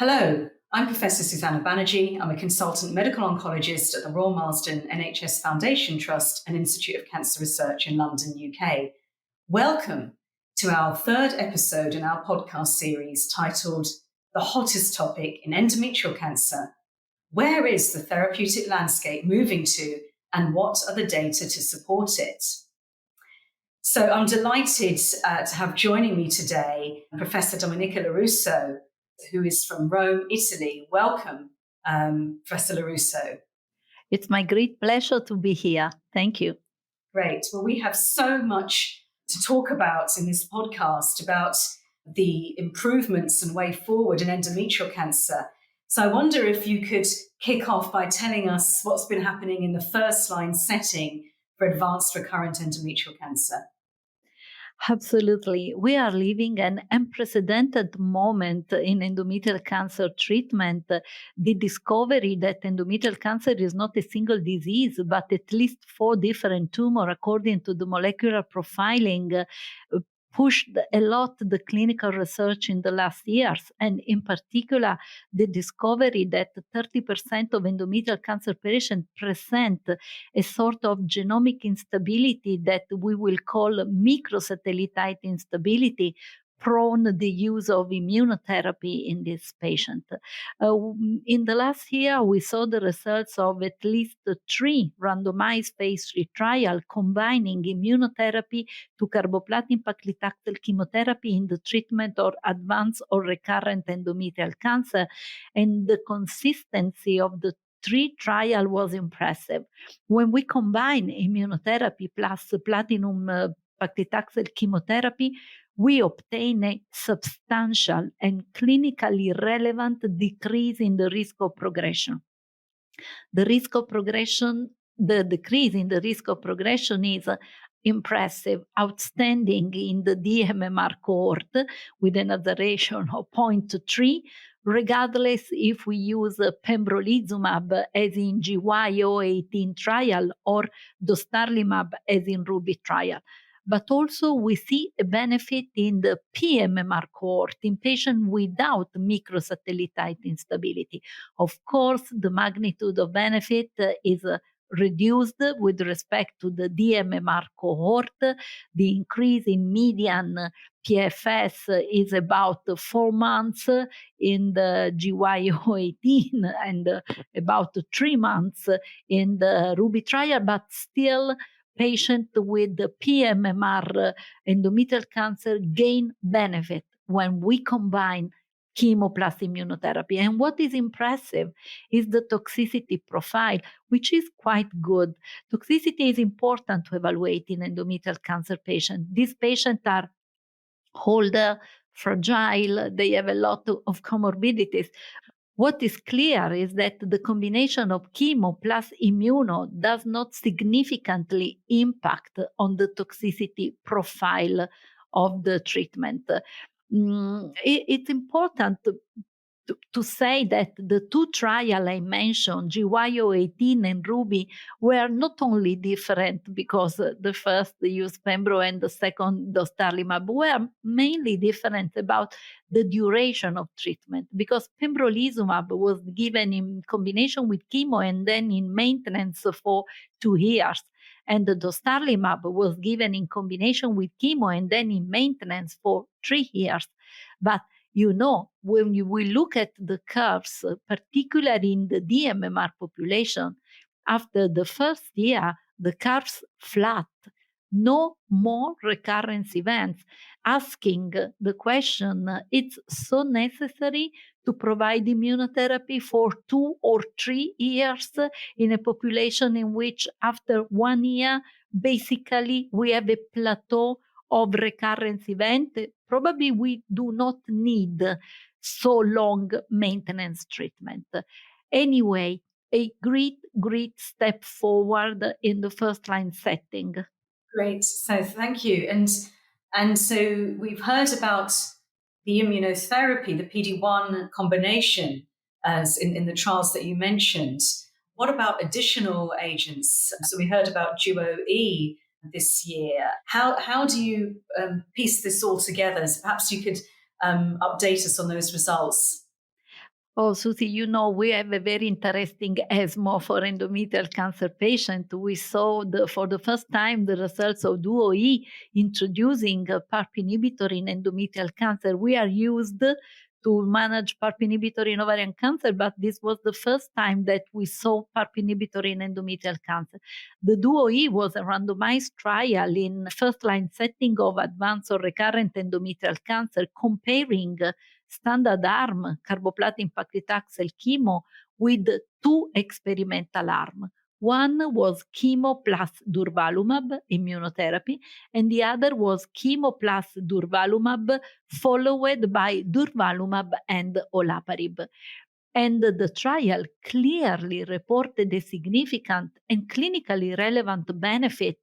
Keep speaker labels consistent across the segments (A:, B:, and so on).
A: Hello, I'm Professor Susanna Banerjee. I'm a consultant medical oncologist at the Royal Marsden NHS Foundation Trust and Institute of Cancer Research in London, UK. Welcome to our third episode in our podcast series titled The Hottest Topic in Endometrial Cancer. Where is the therapeutic landscape moving to, and what are the data to support it? So I'm delighted to have joining me today Professor Domenica Lorusso, who is from Rome, Italy. Welcome, Professor Lorusso.
B: It's my great pleasure to be here. Thank you.
A: Great. Well, we have so much to talk about in this podcast about the improvements and way forward in endometrial cancer. So I wonder if you could kick off by telling us what's been happening in the first line setting for advanced recurrent endometrial cancer.
B: Absolutely. We are living an unprecedented moment in endometrial cancer treatment. The discovery that endometrial cancer is not a single disease, but at least 4 different tumors, according to the molecular profiling, pushed a lot the clinical research in the last years, and in particular the discovery that 30% of endometrial cancer patients present a sort of genomic instability that we will call microsatellite instability, prone the use of immunotherapy in this patient. In the last year, we saw the results of at least 3 randomized phase 3 trials combining immunotherapy to carboplatin paclitaxel chemotherapy in the treatment of advanced or recurrent endometrial cancer, and the consistency of the 3 trial was impressive. When we combine immunotherapy plus platinum paclitaxel chemotherapy, we obtain a substantial and clinically relevant decrease in the risk of progression. The decrease in the risk of progression is impressive, outstanding in the DMMR cohort with an observation of 0.3, regardless if we use pembrolizumab as in GY018 trial or dostarlimab as in RUBY trial. But also we see a benefit in the pMMR cohort in patients without microsatellite instability. Of course, the magnitude of benefit is reduced with respect to the DMMR cohort. The increase in median PFS is about 4 months in the GY018 and about 3 months in the RUBY trial, but still patients with the pMMR endometrial cancer gain benefit when we combine chemo plus immunotherapy. And what is impressive is the toxicity profile, which is quite good. Toxicity is important to evaluate in endometrial cancer patients. These patients are older, fragile, they have a lot of comorbidities. What is clear is that the combination of chemo plus immuno does not significantly impact on the toxicity profile of the treatment. It's important to say that the 2 trials I mentioned, GY018 and RUBY, were not only different because the first used pembro and the second dostarlimab, were mainly different about the duration of treatment, because pembrolizumab was given in combination with chemo and then in maintenance for 2 years. And the dostarlimab was given in combination with chemo and then in maintenance for 3 years. But when we look at the curves, particularly in the DMMR population, after the first year, the curves flat, no more recurrence events, asking the question, it's so necessary to provide immunotherapy for 2 or 3 years in a population in which after 1 year, basically we have a plateau of recurrence event. Probably we do not need so long maintenance treatment. Anyway, a great step forward in the first line setting.
A: Great. So thank you. And so we've heard about the immunotherapy, the PD-1 combination as in the trials that you mentioned. What about additional agents? So we heard about Duo-E this year. How do you piece this all together? So perhaps you could update us on those results.
B: Oh, Susie, we have a very interesting ESMO for endometrial cancer patient. We saw for the first time the results of DuoE introducing a PARP inhibitor in endometrial cancer. We are used to manage PARP inhibitor in ovarian cancer, but this was the first time that we saw PARP inhibitor in endometrial cancer. The DuoE was a randomized trial in first-line setting of advanced or recurrent endometrial cancer, comparing standard arm, carboplatin paclitaxel chemo, with two experimental arms. One was chemo plus durvalumab immunotherapy, and the other was chemo plus durvalumab followed by durvalumab and olaparib. And the trial clearly reported a significant and clinically relevant benefit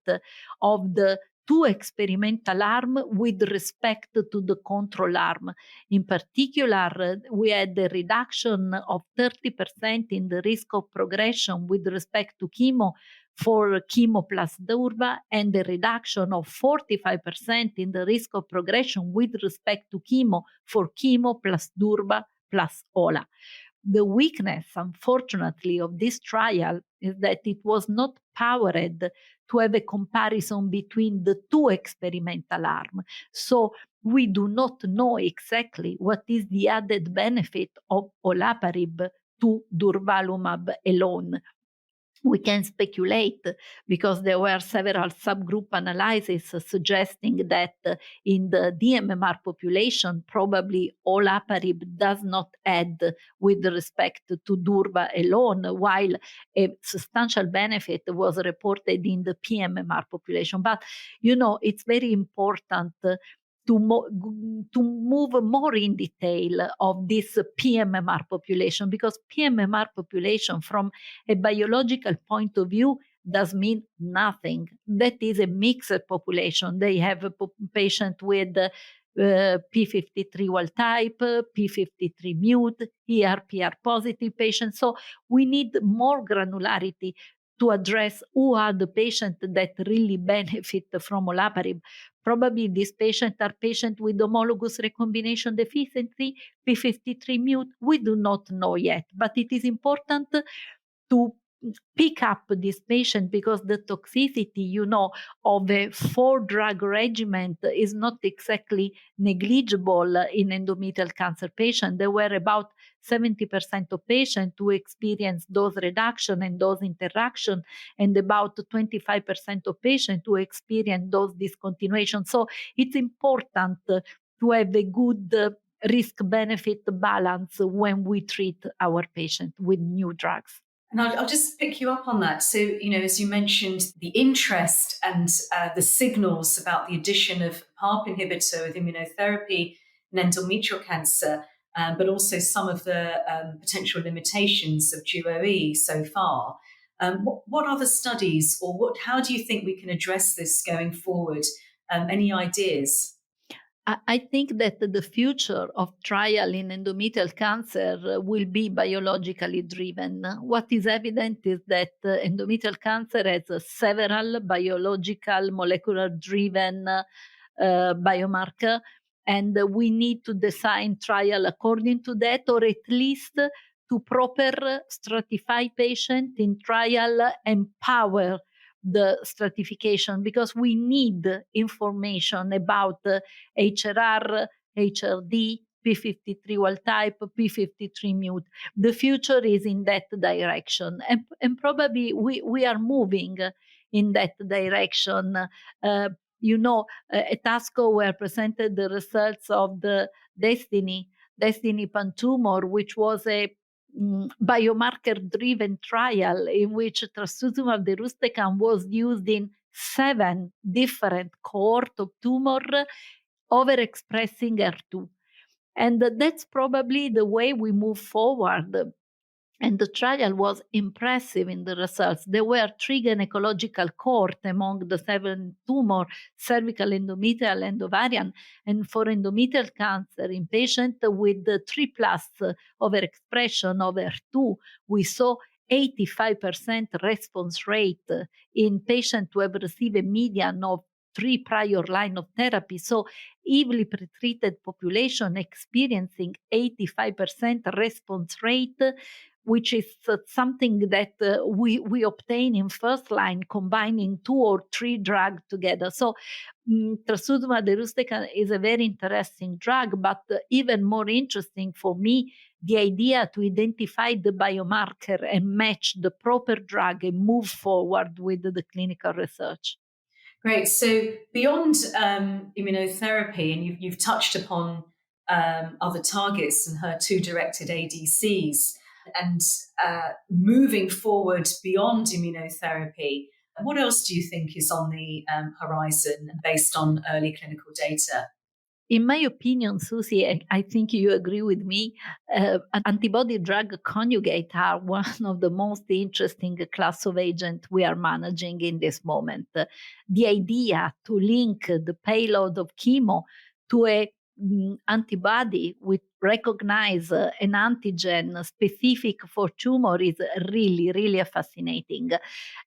B: of the two experimental arm with respect to the control arm. In particular, we had a reduction of 30% in the risk of progression with respect to chemo for chemo plus durva, and a reduction of 45% in the risk of progression with respect to chemo for chemo plus durva plus ola. The weakness, unfortunately, of this trial is that it was not powered to have a comparison between the two experimental arms. So we do not know exactly what is the added benefit of olaparib to durvalumab alone. We can speculate because there were several subgroup analyses suggesting that in the DMMR population, probably olaparib does not add with respect to durva alone, while a substantial benefit was reported in the PMMR population. But, it's very important to move more in detail of this PMMR population, because PMMR population from a biological point of view does mean nothing. That is a mixed population. They have a patient with P53 wild type, P53 mute, ER/PR positive patients. So we need more granularity to address who are the patients that really benefit from olaparib. Probably these patients are patients with homologous recombination deficiency, P53 mute. We do not know yet, but it is important to pick up this patient because the toxicity, of a 4-drug regimen is not exactly negligible in endometrial cancer patients. There were about 70% of patients who experienced dose reduction and dose interaction, and about 25% of patients who experienced dose discontinuation. So it's important to have a good risk-benefit balance when we treat our patients with new drugs.
A: And I'll just pick you up on that. So, as you mentioned, the interest and the signals about the addition of PARP inhibitor with immunotherapy in endometrial cancer, but also some of the potential limitations of DuoE so far. What other studies, or how do you think we can address this going forward? Any ideas?
B: I think that the future of trial in endometrial cancer will be biologically driven. What is evident is that endometrial cancer has several biological molecular driven biomarker, and we need to design trial according to that, or at least to proper stratify patient in trial and power the stratification, because we need information about HRR, HRD, P53 wild type, P53 mute. The future is in that direction, and probably we are moving in that direction. At ASCO were presented the results of the Destiny pan-tumor, which was a biomarker-driven trial in which trastuzumab deruxtecan was used in 7 different cohorts of tumor overexpressing HER2. And that's probably the way we move forward. And the trial was impressive in the results. There were 3 gynecological cohorts among the 7 tumors, cervical, endometrial, and ovarian. And for endometrial cancer in patients with the 3+ overexpression of HER2, we saw 85% response rate in patients who have received a median of 3 prior line of therapy. So heavily pretreated population experiencing 85% response rate, which is something that we obtain in first line combining 2 or 3 drugs together. So trastuzumab deruxtecan is a very interesting drug, but even more interesting for me, the idea to identify the biomarker and match the proper drug and move forward with the clinical research.
A: Great. So beyond immunotherapy, and you've touched upon other targets and HER2-directed ADCs, and moving forward beyond immunotherapy, what else do you think is on the horizon based on early clinical data?
B: In my opinion, Susie, and I think you agree with me, antibody drug conjugate are one of the most interesting class of agent we are managing in this moment. The idea to link the payload of chemo to a antibody which recognize an antigen specific for tumor is really, really fascinating.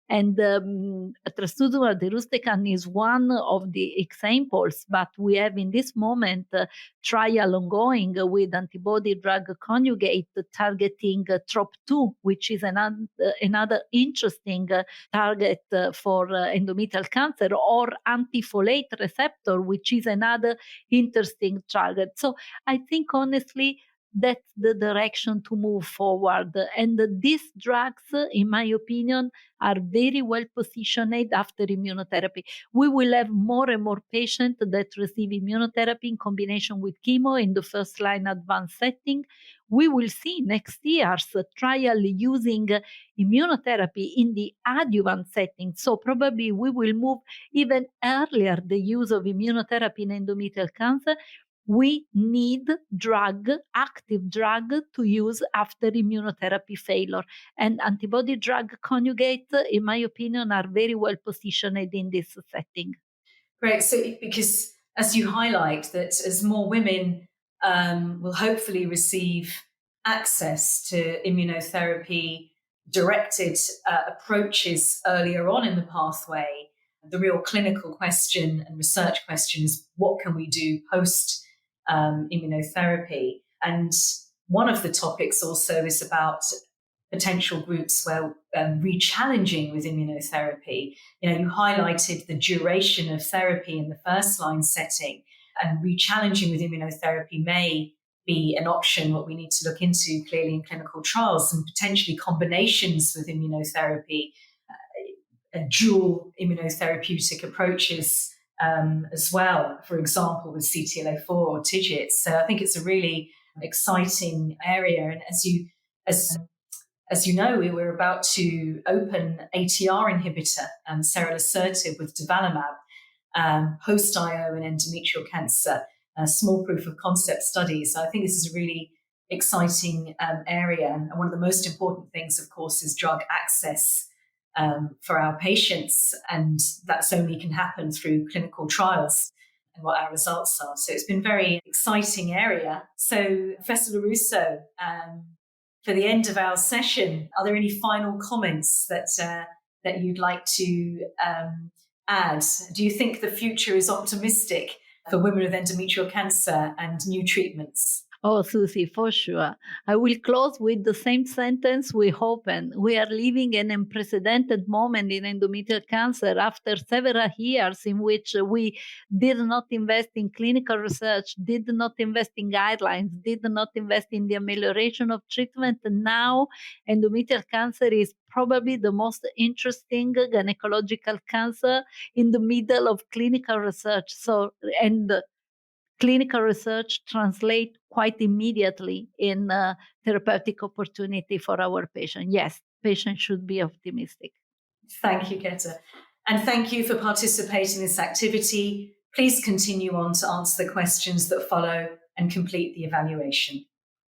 B: And trastuzumab deruxtecan is one of the examples, but we have in this moment trial ongoing with antibody drug conjugate targeting TROP2, which is another interesting target for endometrial cancer, or anti-folate receptor, which is another interesting target. So I think honestly, that's the direction to move forward. And these drugs, in my opinion, are very well positioned after immunotherapy. We will have more and more patients that receive immunotherapy in combination with chemo in the first line advanced setting. We will see next year's trial using immunotherapy in the adjuvant setting. So probably we will move even earlier the use of immunotherapy in endometrial cancer. We need active drug to use after immunotherapy failure. And antibody drug conjugate, in my opinion, are very well positioned in this setting.
A: Great. So because as you highlight that as more women will hopefully receive access to immunotherapy directed approaches earlier on in the pathway, the real clinical question and research question is what can we do post immunotherapy? And one of the topics also is about potential groups where re-challenging with immunotherapy. You highlighted the duration of therapy in the first line setting, and re-challenging with immunotherapy may be an option, what we need to look into clearly in clinical trials, and potentially combinations with immunotherapy, dual immunotherapeutic approaches as well, for example, with CTLA-4 or TIGIT. So I think it's a really exciting area. And as you know, we were about to open ATR inhibitor, ceralasertib with durvalumab, post-IO and endometrial cancer, a small proof of concept study. So I think this is a really exciting area. And one of the most important things, of course, is drug access for our patients. And that's only can happen through clinical trials and what our results are. So it's been a very exciting area. So Professor Lorusso, for the end of our session, are there any final comments that you'd like to add? Do you think the future is optimistic for women with endometrial cancer and new treatments?
B: Oh, Susie, for sure. I will close with the same sentence we opened. We are living an unprecedented moment in endometrial cancer after several years in which we did not invest in clinical research, did not invest in guidelines, did not invest in the amelioration of treatment. Now, endometrial cancer is probably the most interesting gynecological cancer in the middle of clinical research. And clinical research translate quite immediately in therapeutic opportunity for our patient. Yes, patients should be optimistic.
A: Thank you, Keta. And thank you for participating in this activity. Please continue on to answer the questions that follow and complete the evaluation.